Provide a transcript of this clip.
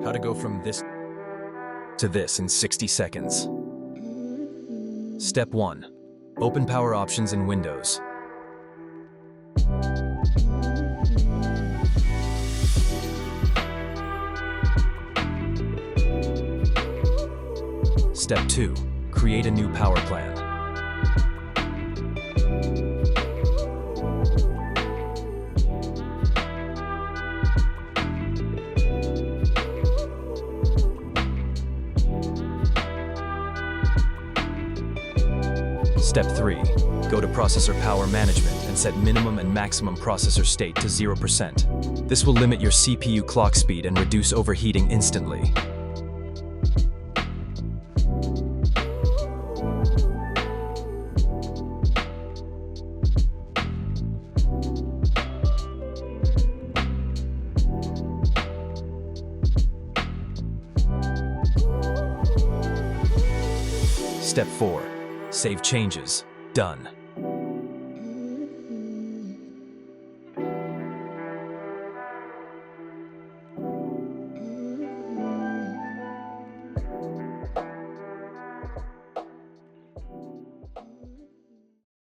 How to go from this to this in 60 seconds. Step 1. Open power options in Windows. Step 2. Create a new power plan. Step 3. Go to Processor Power Management and set minimum and maximum processor state to 0%. This will limit your CPU clock speed and reduce overheating instantly. Step 4. Save changes. Done.